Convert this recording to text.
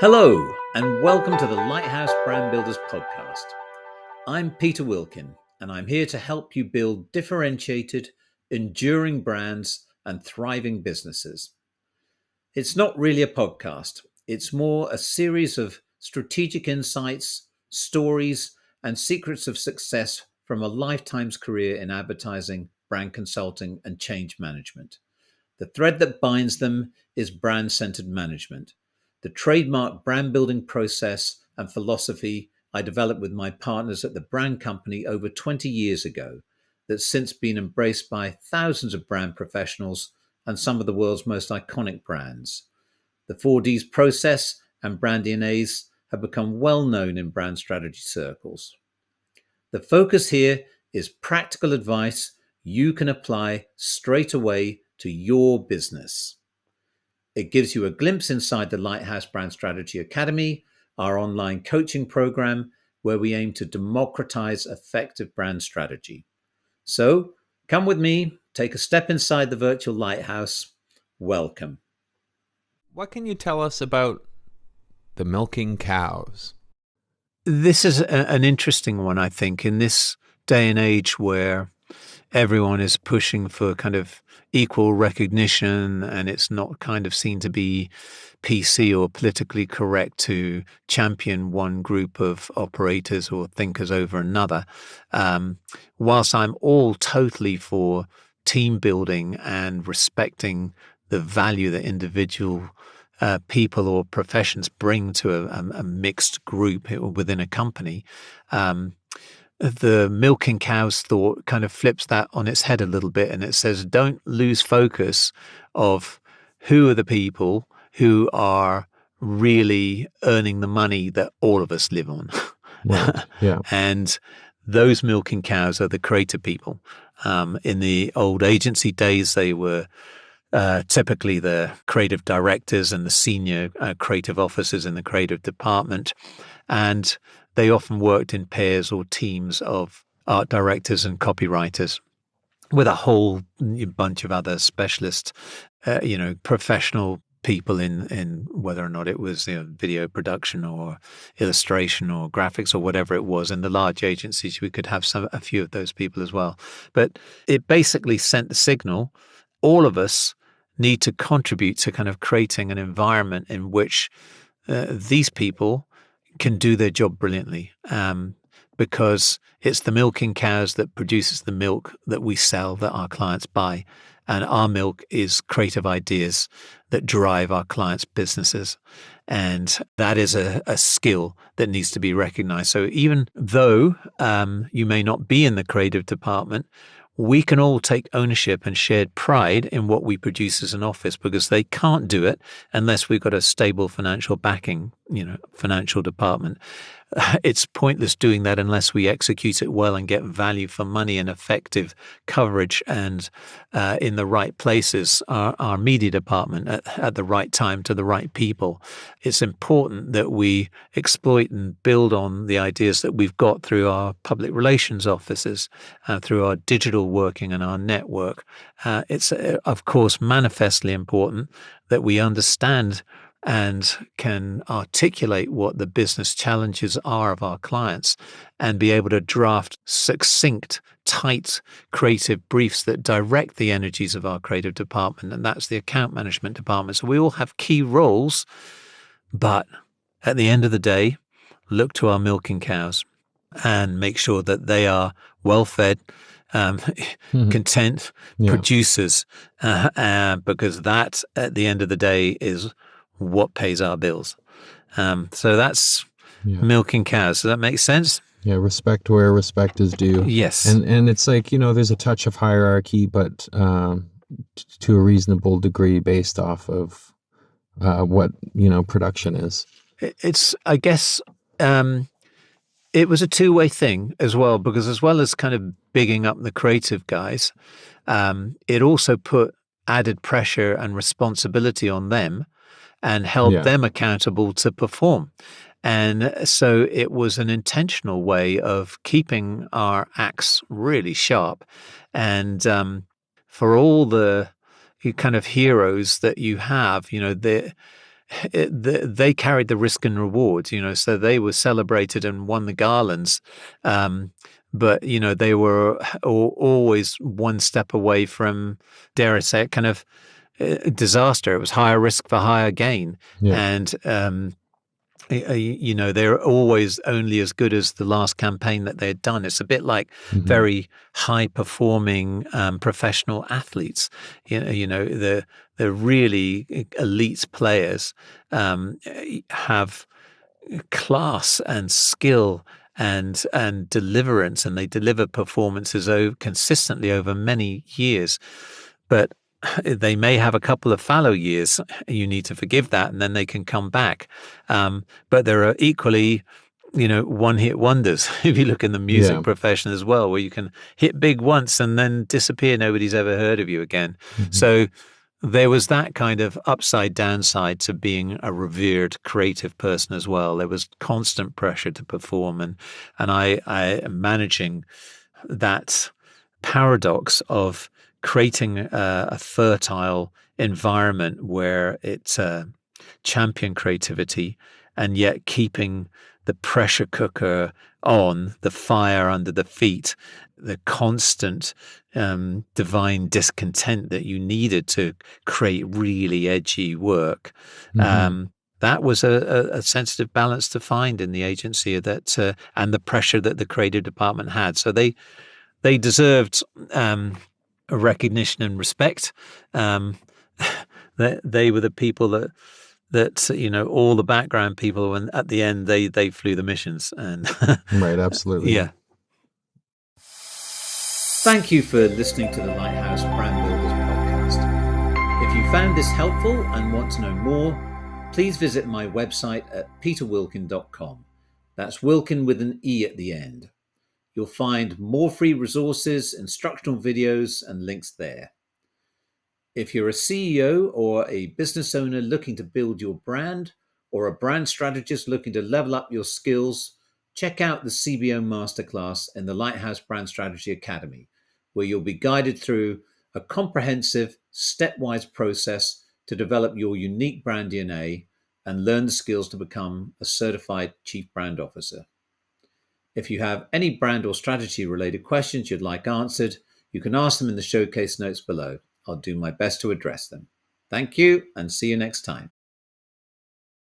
Hello, and welcome to the Lighthouse Brand Builders podcast. I'm Peter Wilkin, and I'm here to help you build differentiated, enduring brands and thriving businesses. It's not really a podcast, it's more a series of strategic insights, stories, and secrets of success from a lifetime's career in advertising, brand consulting, and change management. The thread that binds them is brand-centered management, the trademark brand building process and philosophy I developed with my partners at the brand company over 20 years ago, that's since been embraced by thousands of brand professionals and some of the world's most iconic brands. The 4Ds process and brand DNAs have become well known in brand strategy circles. The focus here is practical advice you can apply straight away to your business. It gives you a glimpse inside the Lighthouse Brand Strategy Academy, our online coaching program, where we aim to democratize effective brand strategy. So come with me, take a step inside the virtual lighthouse. Welcome. What can you tell us about the milking cows? This is an interesting one, I think, in this day and age where everyone is pushing for kind of equal recognition, and it's not kind of seen to be PC or politically correct to champion one group of operators or thinkers over another. Whilst I'm all totally for team building and respecting the value that individual people or professions bring to a mixed group within a company, the milking cows thought kind of flips that on its head a little bit, and it says, don't lose focus of who are the people who are really earning the money that all of us live on. Right. Yeah. And those milking cows are the creative people. In the old agency days, they were typically the creative directors and the senior creative officers in the creative department. And they often worked in pairs or teams of art directors and copywriters with a whole bunch of other specialist, professional people in whether or not it was video production or illustration or graphics or whatever it was. In the large agencies, we could have a few of those people as well. But it basically sent the signal, all of us need to contribute to kind of creating an environment in which these people can do their job brilliantly, because it's the milking cows that produces the milk that we sell, that our clients buy. And our milk is creative ideas that drive our clients' businesses. And that is a skill that needs to be recognized. So even though you may not be in the creative department, we can all take ownership and shared pride in what we produce as an office, because they can't do it unless we've got a stable financial backing, financial department. It's pointless doing that unless we execute it well and get value for money and effective coverage and in the right places, our media department at the right time to the right people. It's important that we exploit and build on the ideas that we've got through our public relations offices, through our digital working and our network. It's, of course, manifestly important that we understand and can articulate what the business challenges are of our clients and be able to draft succinct, tight, creative briefs that direct the energies of our creative department. And that's the account management department. So we all have key roles, but at the end of the day, look to our milking cows and make sure that they are well-fed, content producers, because that, at the end of the day, is what pays our bills. So that's milking cows. Does that make sense? Yeah, respect where respect is due. Yes. And it's like, there's a touch of hierarchy, but to a reasonable degree based off of what, production is. It's, I guess, it was a two-way thing as well, because as well as kind of bigging up the creative guys, it also put added pressure and responsibility on them and held them accountable to perform. And so it was an intentional way of keeping our axe really sharp. And for all the kind of heroes that you have, they carried the risk and rewards, so they were celebrated and won the garlands. But, they were always one step away from, dare I say it, kind of disaster. It was higher risk for higher gain. Yeah. And, they're always only as good as the last campaign that they had done. It's a bit like very high performing professional athletes. The really elite players have class and skill and deliverance, and they deliver performances consistently over many years. But they may have a couple of fallow years. You need to forgive that, and then they can come back. But there are equally, one-hit wonders, if you look in the music profession as well, where you can hit big once and then disappear. Nobody's ever heard of you again. So there was that kind of upside downside to being a revered creative person as well. There was constant pressure to perform, and I am managing that paradox of creating a fertile environment where it's champion creativity, and yet keeping the pressure cooker on, the fire under the feet, the constant divine discontent that you needed to create really edgy work. That was a sensitive balance to find in the agency, that and the pressure that the creative department had. So they deserved recognition and respect. They were the people that all the background people, and at the end they flew the missions. And right, absolutely. Yeah. Thank you for listening to the Lighthouse Brand Builders podcast. If you found this helpful and want to know more, please visit my website at peterwilkin.com. That's Wilkin with an E at the end. You'll find more free resources, instructional videos, and links there. If you're a CEO or a business owner looking to build your brand, or a brand strategist looking to level up your skills, check out the CBO Masterclass in the Lighthouse Brand Strategy Academy, where you'll be guided through a comprehensive, stepwise process to develop your unique brand DNA and learn the skills to become a certified Chief Brand Officer. If you have any brand or strategy related questions you'd like answered, you can ask them in the showcase notes below. I'll do my best to address them. Thank you, and see you next time.